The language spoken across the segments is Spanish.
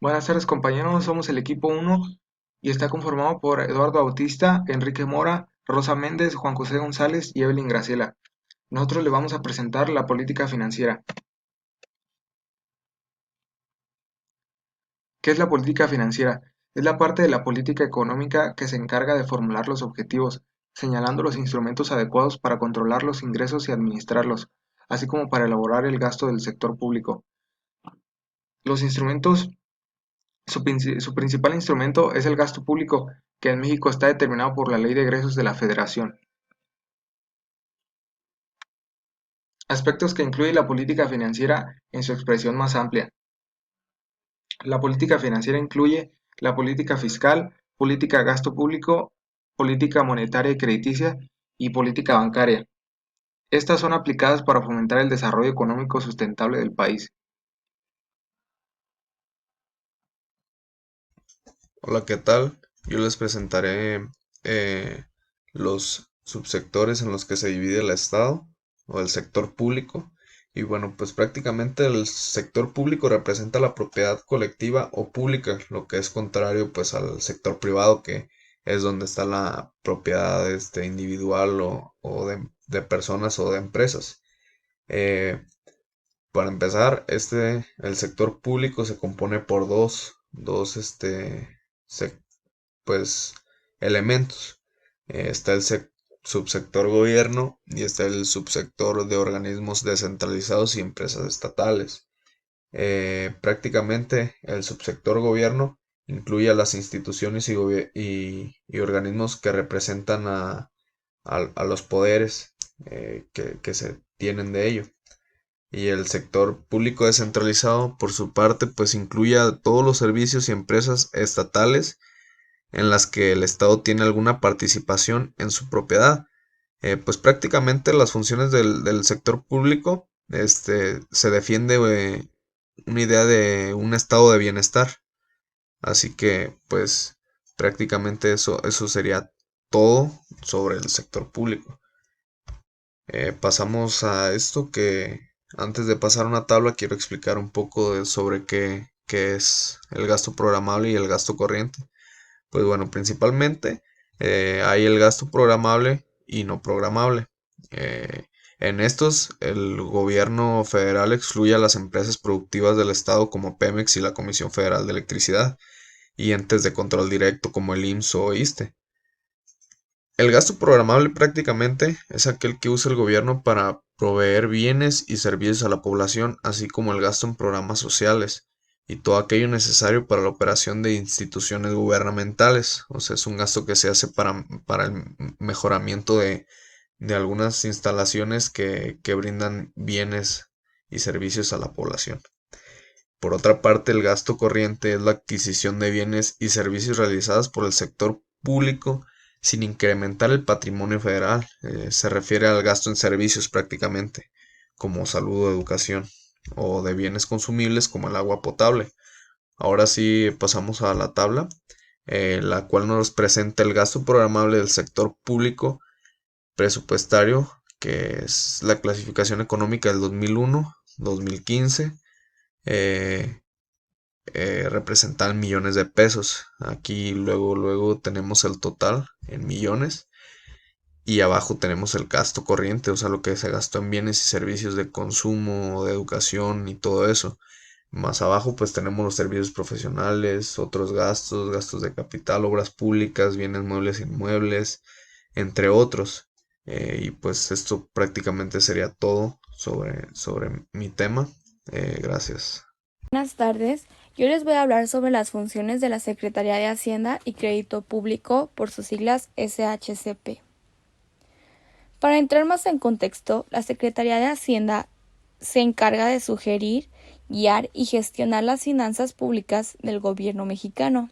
Buenas tardes compañeros, somos el equipo 1 y está conformado por Eduardo Bautista, Enrique Mora, Rosa Méndez, Juan José González y Evelyn Graciela. Nosotros le vamos a presentar la política financiera. ¿Qué es la política financiera? Es la parte de la política económica que se encarga de formular los objetivos, señalando los instrumentos adecuados para controlar los ingresos y administrarlos, así como para elaborar el gasto del sector público. Los instrumentos Su principal instrumento es el gasto público, que en México está determinado por la Ley de Egresos de la Federación. Aspectos que incluye la política financiera en su expresión más amplia. La política financiera incluye la política fiscal, política de gasto público, política monetaria y crediticia y política bancaria. Estas son aplicadas para fomentar el desarrollo económico sustentable del país. Hola, ¿qué tal? Yo les presentaré eh, los subsectores en los que se divide el Estado o el sector público. Y bueno, pues prácticamente el sector público representa la propiedad colectiva o pública, lo que es contrario pues al sector privado, que es donde está la propiedad individual o de personas o de empresas. Eh, para empezar, el sector público se compone por dos sec- pues, elementos. Está el subsector gobierno y está el subsector de organismos descentralizados y empresas estatales. Prácticamente el subsector gobierno incluye a las instituciones y organismos que representan a los poderes que se tienen de ello. Y el sector público descentralizado, por su parte, pues incluye a todos los servicios y empresas estatales en las que el Estado tiene alguna participación en su propiedad. Pues prácticamente las funciones del sector público, se defiende una idea de un estado de bienestar. Así que, pues prácticamente eso sería todo sobre el sector público. Pasamos a esto que antes de pasar a una tabla quiero explicar un poco sobre qué es el gasto programable y el gasto corriente. Pues bueno, principalmente hay el gasto programable y no programable. Eh, en estos, el gobierno federal excluye a las empresas productivas del Estado como Pemex y la Comisión Federal de Electricidad y entes de control directo como el IMSS o ISSSTE. El gasto programable prácticamente es aquel que usa el gobierno para proveer bienes y servicios a la población, así como el gasto en programas sociales y todo aquello necesario para la operación de instituciones gubernamentales. O sea, es un gasto que se hace para el mejoramiento de algunas instalaciones que brindan bienes y servicios a la población. Por otra parte, el gasto corriente es la adquisición de bienes y servicios realizados por el sector público sin incrementar el patrimonio federal. Se refiere al gasto en servicios prácticamente, como salud o educación, o de bienes consumibles como el agua potable. Ahora sí pasamos a la tabla, la cual nos presenta el gasto programable del sector público presupuestario, que es la clasificación económica del 2001, 2015. Eh, Representan millones de pesos. Aquí luego tenemos el total en millones y abajo tenemos el gasto corriente, o sea, lo que se gastó en bienes y servicios de consumo, de educación y todo eso. Más abajo pues tenemos los servicios profesionales, otros gastos, gastos de capital, obras públicas, bienes muebles e inmuebles, entre otros. Y pues esto prácticamente sería todo sobre mi tema. Gracias. Buenas tardes, yo les voy a hablar sobre las funciones de la Secretaría de Hacienda y Crédito Público, por sus siglas SHCP. Para entrar más en contexto, la Secretaría de Hacienda se encarga de sugerir, guiar y gestionar las finanzas públicas del gobierno mexicano.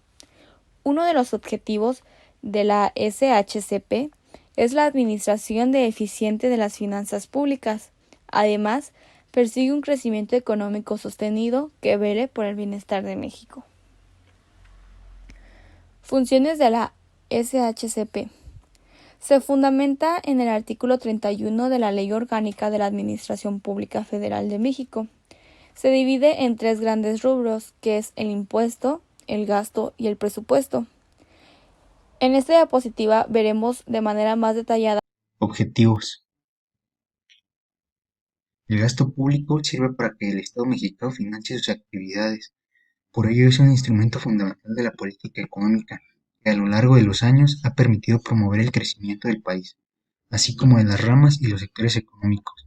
Uno de los objetivos de la SHCP es la administración eficiente de las finanzas públicas. Además, persigue un crecimiento económico sostenido que vele por el bienestar de México. Funciones de la SHCP. Se fundamenta en el artículo 31 de la Ley Orgánica de la Administración Pública Federal de México. Se divide en tres grandes rubros, que es el impuesto, el gasto y el presupuesto. En esta diapositiva veremos de manera más detallada. Objetivos. El gasto público sirve para que el Estado mexicano financie sus actividades. Por ello es un instrumento fundamental de la política económica que a lo largo de los años ha permitido promover el crecimiento del país, así como de las ramas y los sectores económicos.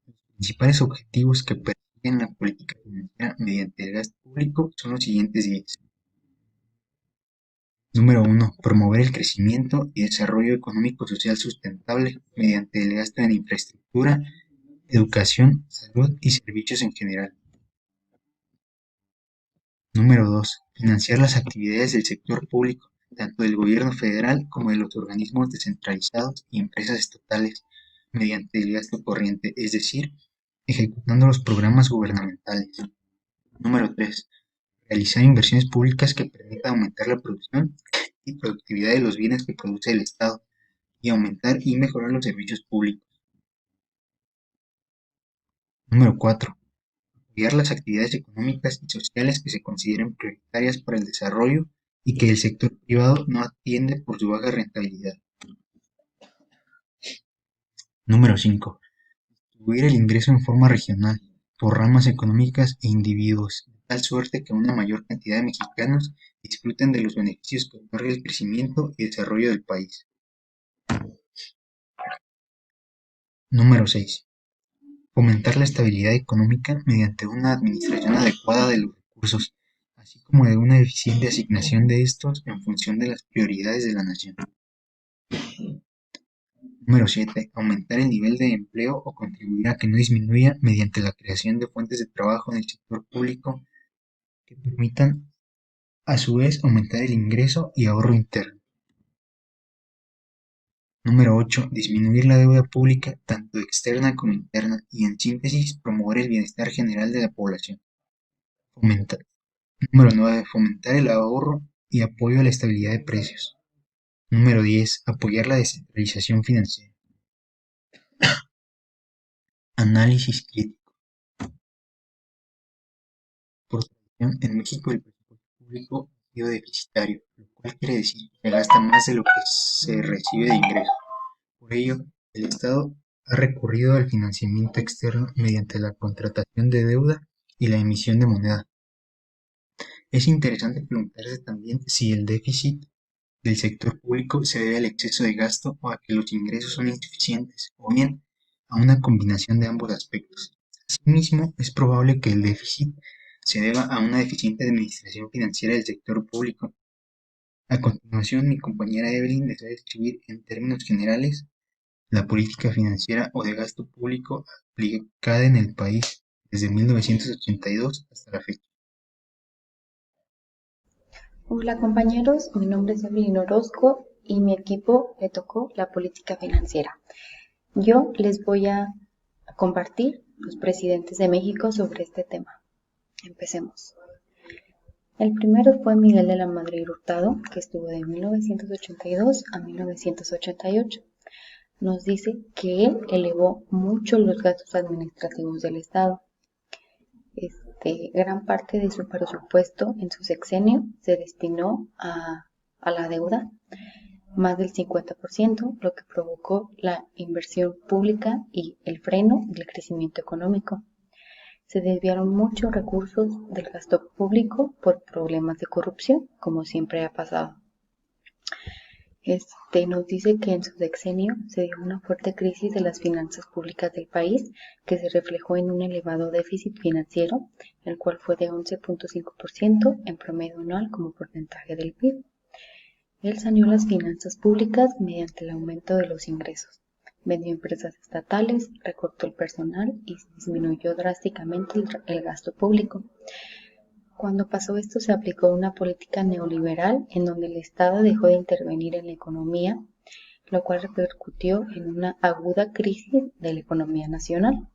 Los principales objetivos que persiguen la política financiera mediante el gasto público son los siguientes 10. Número 1. Promover el crecimiento y desarrollo económico-social sustentable mediante el gasto en infraestructura, educación, salud y servicios en general. Número 2. Financiar las actividades del sector público, tanto del gobierno federal como de los organismos descentralizados y empresas estatales, mediante el gasto corriente, es decir, ejecutando los programas gubernamentales. Número 3. Realizar inversiones públicas que permitan aumentar la producción y productividad de los bienes que produce el Estado y aumentar y mejorar los servicios públicos. Número 4. Apoyar las actividades económicas y sociales que se consideren prioritarias para el desarrollo y que el sector privado no atiende por su baja rentabilidad. Número 5. Distribuir el ingreso en forma regional, por ramas económicas e individuos, de tal suerte que una mayor cantidad de mexicanos disfruten de los beneficios que otorga el crecimiento y desarrollo del país. Número 6. Fomentar la estabilidad económica mediante una administración adecuada de los recursos, así como de una eficiente asignación de estos en función de las prioridades de la nación. Número 7. Aumentar el nivel de empleo o contribuir a que no disminuya mediante la creación de fuentes de trabajo en el sector público que permitan, a su vez, aumentar el ingreso y ahorro interno. Número 8. Disminuir la deuda pública, tanto externa como interna, y en síntesis, promover el bienestar general de la población. Número 9. Fomentar el ahorro y apoyo a la estabilidad de precios. Número 10. Apoyar la descentralización financiera. Análisis crítico. Por tradición, en México el presupuesto público ha sido deficitario, lo cual quiere decir que se gasta más de lo que se recibe de ingresos. Por ello, el Estado ha recurrido al financiamiento externo mediante la contratación de deuda y la emisión de moneda. Es interesante preguntarse también si el déficit del sector público se debe al exceso de gasto o a que los ingresos son insuficientes, o bien a una combinación de ambos aspectos. Asimismo, es probable que el déficit se deba a una deficiente administración financiera del sector público. A continuación, mi compañera Evelyn les va a describir en términos generales la política financiera o de gasto público aplicada en el país desde 1982 hasta la fecha. Hola compañeros, mi nombre es Evelyn Orozco y mi equipo le tocó la política financiera. Yo les voy a compartir los presidentes de México sobre este tema. Empecemos. El primero fue Miguel de la Madrid Hurtado, que estuvo de 1982 a 1988. Nos dice que él elevó mucho los gastos administrativos del Estado. Gran parte de su presupuesto en su sexenio se destinó a la deuda, más del 50%, lo que provocó la inversión pública y el freno del crecimiento económico. Se desviaron muchos recursos del gasto público por problemas de corrupción, como siempre ha pasado. Nos dice que en su sexenio se dio una fuerte crisis de las finanzas públicas del país que se reflejó en un elevado déficit financiero, el cual fue de 11.5% en promedio anual como porcentaje del PIB. Él saneó las finanzas públicas mediante el aumento de los ingresos, vendió empresas estatales, recortó el personal y disminuyó drásticamente el gasto público. Cuando pasó esto se aplicó una política neoliberal en donde el Estado dejó de intervenir en la economía, lo cual repercutió en una aguda crisis de la economía nacional.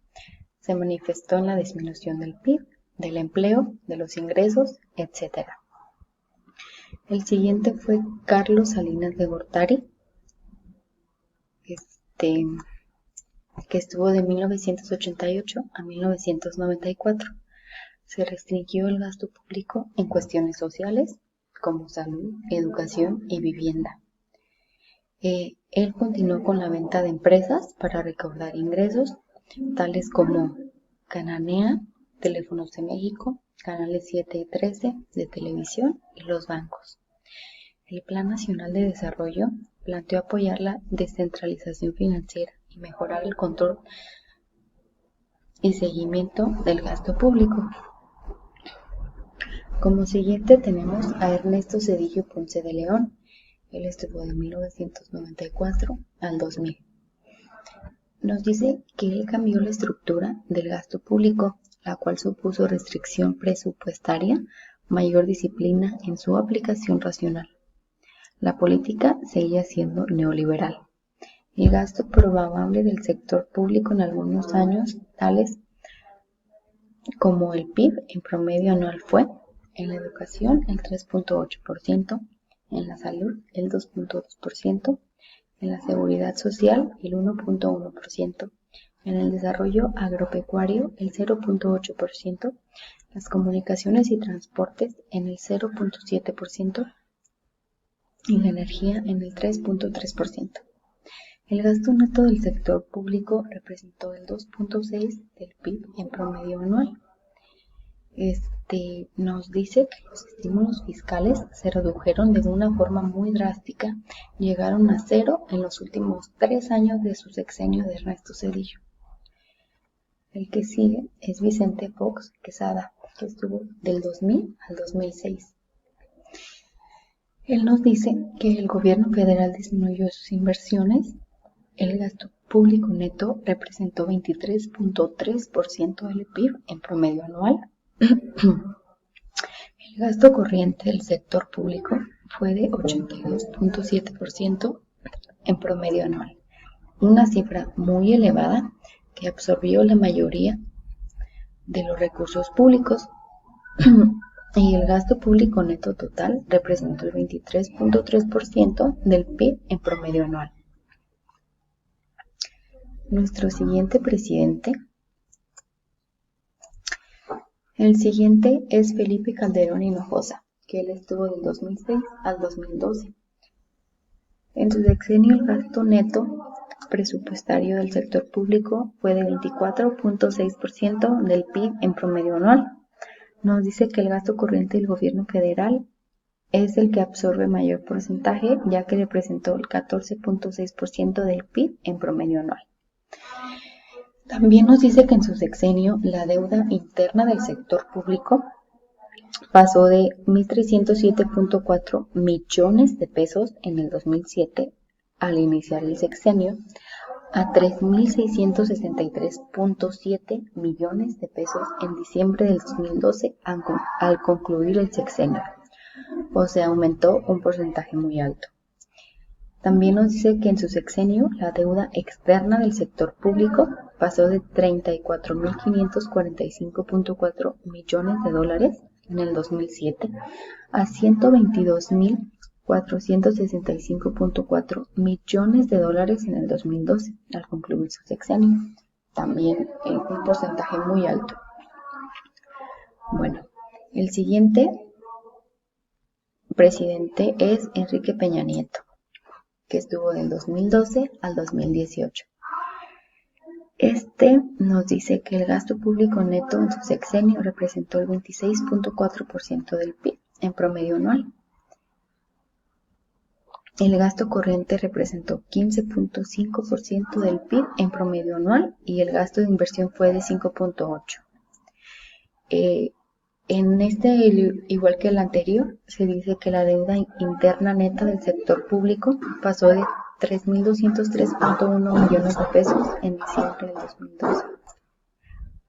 Se manifestó en la disminución del PIB, del empleo, de los ingresos, etc. El siguiente fue Carlos Salinas de Gortari, que estuvo de 1988 a 1994. se restringió el gasto público en cuestiones sociales como salud, educación y vivienda. Él continuó con la venta de empresas para recaudar ingresos, tales como Cananea, Teléfonos de México, canales 7 y 13 de televisión y los bancos. El Plan Nacional de Desarrollo planteó apoyar la descentralización financiera y mejorar el control y seguimiento del gasto público. Como siguiente tenemos a Ernesto Zedillo Ponce de León. Él estuvo de 1994 al 2000. Nos dice que él cambió la estructura del gasto público, la cual supuso restricción presupuestaria, mayor disciplina en su aplicación racional. La política seguía siendo neoliberal. El gasto probable del sector público en algunos años, tales como el PIB en promedio anual fue: en la educación el 3.8%, en la salud el 2.2%, en la seguridad social el 1.1%, en el desarrollo agropecuario el 0.8%, las comunicaciones y transportes en el 0.7% y la energía en el 3.3%. El gasto neto del sector público representó el 2.6% del PIB en promedio anual. Nos dice que los estímulos fiscales se redujeron de una forma muy drástica, llegaron a cero en los últimos 3 años de su sexenio de Ernesto Zedillo. El que sigue es Vicente Fox Quesada, que estuvo del 2000 al 2006. Él nos dice que el gobierno federal disminuyó sus inversiones. El gasto público neto representó 23.3% del PIB en promedio anual. El gasto corriente del sector público fue de 82.7% en promedio anual, una cifra muy elevada que absorbió la mayoría de los recursos públicos. Y el gasto público neto total representó el 23.3% del PIB en promedio anual. Nuestro siguiente presidente. El siguiente es Felipe Calderón Hinojosa, que él estuvo del 2006 al 2012. En su sexenio el gasto neto presupuestario del sector público fue de 24.6% del PIB en promedio anual. Nos dice que el gasto corriente del gobierno federal es el que absorbe mayor porcentaje, ya que representó el 14.6% del PIB en promedio anual. También nos dice que en su sexenio la deuda interna del sector público pasó de 1.307.4 millones de pesos en el 2007 al iniciar el sexenio a 3.663.7 millones de pesos en diciembre del 2012 al concluir el sexenio, o sea, aumentó un porcentaje muy alto. También nos dice que en su sexenio la deuda externa del sector público pasó de 34.545.4 millones de dólares en el 2007 a 122.465.4 millones de dólares en el 2012 al concluir su sexenio. También un porcentaje muy alto. Bueno, el siguiente presidente es Enrique Peña Nieto, que estuvo del 2012 al 2018. Nos dice que el gasto público neto en su sexenio representó el 26.4% del PIB en promedio anual. El gasto corriente representó 15.5% del PIB en promedio anual y el gasto de inversión fue de 5.8%. En igual que el anterior, se dice que la deuda interna neta del sector público pasó de 3.203.1 millones de pesos en diciembre del 2012.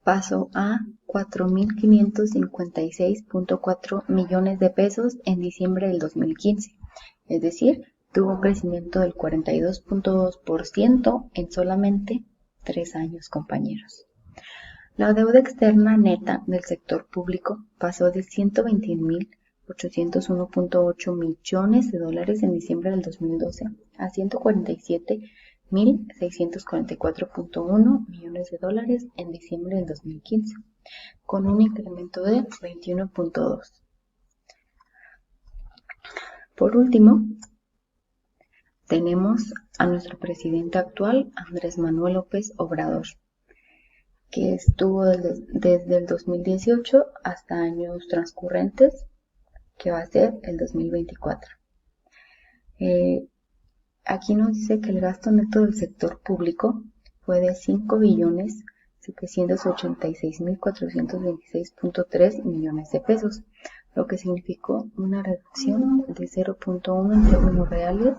Pasó a 4.556.4 millones de pesos en diciembre del 2015. Es decir, tuvo un crecimiento del 42.2% en solamente 3 años, compañeros. La deuda externa neta del sector público pasó de 121.801.8 millones de dólares en diciembre del 2012 a 147.644.1 millones de dólares en diciembre del 2015. con un incremento de 21.2. Por último, tenemos a nuestro presidente actual, Andrés Manuel López Obrador, que estuvo desde el 2018 hasta años transcurrentes, que va a ser el 2024. Aquí nos dice que el gasto neto del sector público fue de 5.786.426.3 millones de pesos, lo que significó una reducción de 0.1 en términos reales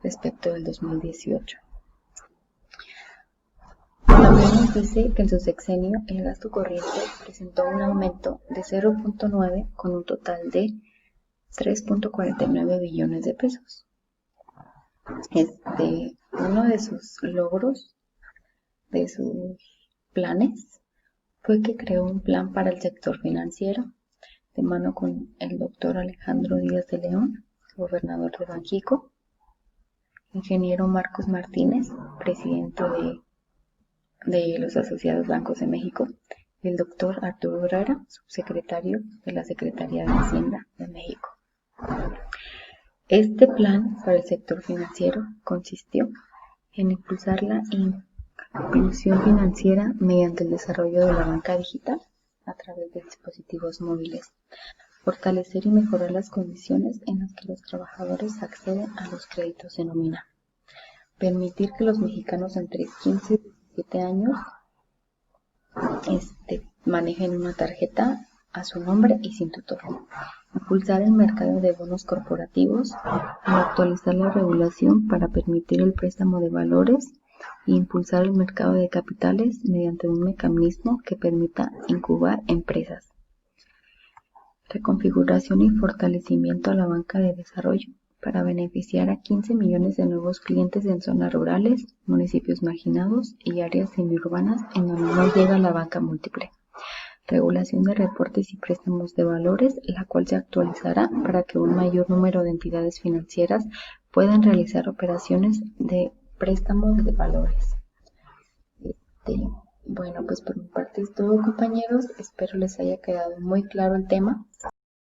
respecto del 2018. También nos dice que en su sexenio el gasto corriente presentó un aumento de 0.9 con un total de 3.49 billones de pesos. Uno de sus logros, de sus planes, fue que creó un plan para el sector financiero de mano con el doctor Alejandro Díaz de León, gobernador de Banxico, ingeniero Marcos Martínez, presidente de los Asociados Bancos de México, y el doctor Arturo Herrera, subsecretario de la Secretaría de Hacienda de México. Este plan para el sector financiero consistió en impulsar la inclusión financiera mediante el desarrollo de la banca digital a través de dispositivos móviles, fortalecer y mejorar las condiciones en las que los trabajadores acceden a los créditos de nómina, permitir que los mexicanos entre 15 y 17 años manejen una tarjeta a su nombre y sin tutor, impulsar el mercado de bonos corporativos, actualizar la regulación para permitir el préstamo de valores e impulsar el mercado de capitales mediante un mecanismo que permita incubar empresas. Reconfiguración y fortalecimiento a la banca de desarrollo para beneficiar a 15 millones de nuevos clientes en zonas rurales, municipios marginados y áreas semiurbanas en donde no llega la banca múltiple. Regulación de reportes y préstamos de valores, la cual se actualizará para que un mayor número de entidades financieras puedan realizar operaciones de préstamos de valores. Bueno, pues por mi parte es todo, compañeros. Espero les haya quedado muy claro el tema.